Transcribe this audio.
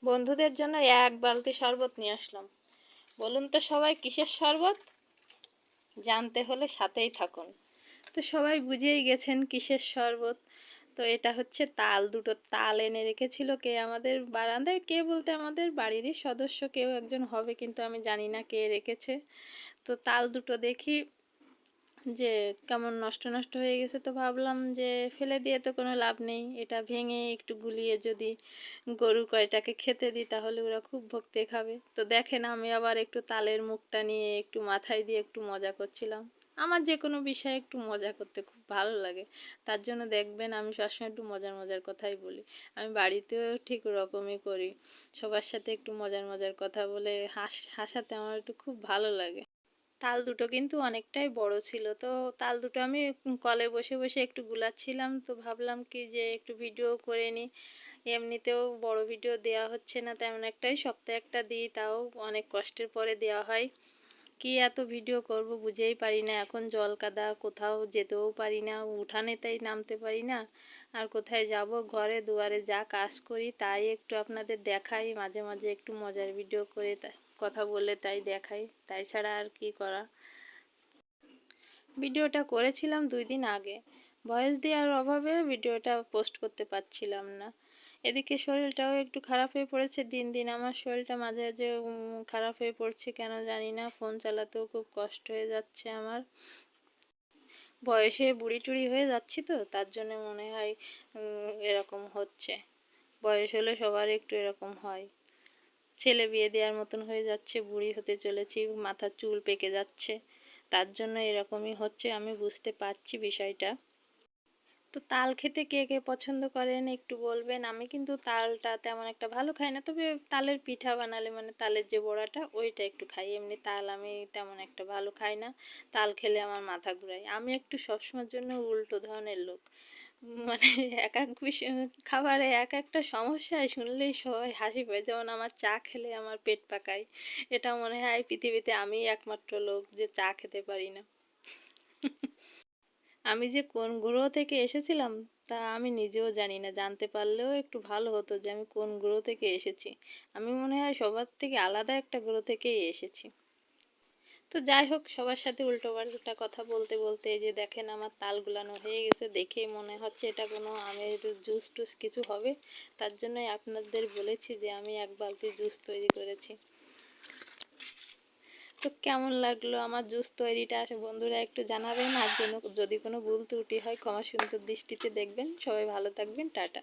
বন্ধুদের জন্য এক বালতি শরবত নিয়ে আসলাম। বলুন তো সবাই কিসের শরবত? জানতে হলে সাথেই থাকুন। তো সবাই বুঝেই গেছেন কিসের শরবত। তো এটা হচ্ছে তাল। দুটো তাল এনে রেখেছিল কে আমাদের বারান্দায়, কে বলতে আমাদের বাড়িরই সদস্য কেউ একজন হবে, কিন্তু আমি জানি না কে রেখেছে। তো তাল দুটো দেখি যে কেমন নষ্ট নষ্ট হয়ে গেছে, তো ভাবলাম যে ফেলে দিয়ে তো কোনো লাভ নেই, এটা ভেঙে একটু গুলিয়ে যদি গরু কয়টাকে খেতে দিই তাহলে ওরা খুব ভক্তি খাবে। তো দেখেন আমি আবার একটু তালের মুখটা নিয়ে একটু মাথায় দিয়ে একটু মজা করছিলাম। আমার যে কোনো বিষয়ে একটু মজা করতে খুব ভালো লাগে, তার জন্য দেখবেন আমি সবসময় একটু মজার মজার কথাই বলি। আমি বাড়িতেও ঠিক ওরকমই করি, সবার সাথে একটু মজার মজার কথা বলে হাসাতে আমার একটু খুব ভালো লাগে। তাল দুটো কিন্তু অনেকটাই বড় ছিল, তো তাল দুটো আমি কলে বসে বসে একটু গুলাচ্ছিলাম, তো ভাবলাম কি যে একটু ভিডিও করে নিই। এমনিতেও বড় ভিডিও দেওয়া হচ্ছে না তেমন একটাই, সপ্তাহে একটা দিই, তাও অনেক কষ্টের পরে দেওয়া হয়। কি এত ভিডিও করব বুঝেই পারি না, এখন জল কাদা, কোথাও যেতেও পারি না, উঠানেতেই নামতে পারি না। আর কোথায় যাব, ঘরে দুয়ারে যা কাজ করি তাই একটু আপনাদের দেখাই, মাঝে মাঝে একটু মজার ভিডিও করে কথা বলে তাই দেখাই, তাই ছাড়া আর কি করা। ভিডিওটা করেছিলাম 2 দিন আগে, ভয়েস দেওয়ার অভাবে ভিডিওটা পোস্ট করতে পারছিলাম না। এদিকে শরীরটাও একটু খারাপ হয়ে পড়েছে, দিন দিন আমার শরীরটা মাঝে মাঝে খারাপ হয়ে পড়ছে কেন জানি না, ফোন চালাতেও খুব কষ্ট হয়ে যাচ্ছে আমার। বয়সে বুড়ি টুড়ি হয়ে যাচ্ছি, তো তার জন্য মনে হয় এরকম হচ্ছে। বয়স হলে সবার একটু এরকম হয়। ছেলে বিয়ে দেওয়ার মতন হয়ে যাচ্ছে, বুড়ি হতে চলেছি, মাথার চুল পেকে যাচ্ছে, তার জন্য এরকমই হচ্ছে, আমি বুঝতে পারছি বিষয়টা। তো তাল খেতে কে কে পছন্দ করেন একটু বলবেন। আমি কিন্তু তালটা তেমন একটা ভালো খাই না, তবে তালের পিঠা বানালে মানে তালের যে বড়াটা ওইটা একটু খাই, এমনি তাল আমি তেমন একটা ভালো খাই না। তাল খেলে আমার মাথা ঘুরায়, আমি একটু সবসময়ের জন্য উল্টো ধরনের লোক। মানে এক এক বিষয় খাবারে এক একটা সমস্যায় শুনলেই সবাই হাসি পায়, যেমন আমার চা খেলে আমার পেট পাকায়। এটা মনে হয় পৃথিবীতে আমিই একমাত্র লোক যে চা খেতে পারি না। আমি যে কোন গ্রহ থেকে এসেছিলাম তা আমি নিজেও জানি না, জানতে পারলেও একটু ভালো হতো যে আমি কোন গ্রহ থেকে এসেছি। আমি মনে হয় সবার থেকে আলাদা একটা গ্রহ থেকেই এসেছি। তো যাই হোক, সবার সাথে উল্টো পাল্টা কথা বলতে বলতে এই যে দেখেন আমার তাল গুলানো হয়ে গেছে, দেখেই মনে হচ্ছে এটা কোনো আমের জুস টুস কিছু হবে। তার জন্যই আপনাদের বলেছি যে আমি এক বালতি জুস তৈরি করেছি। তো কেমন লাগলো আমার জুস তৈরিটা বন্ধুরা একটু জানাবেন, আর যেন যদি কোনো ভুল ত্রুটি হয় ক্ষমা সুন্দর দৃষ্টিতে দেখবেন। সবাই ভালো থাকবেন, টাটা।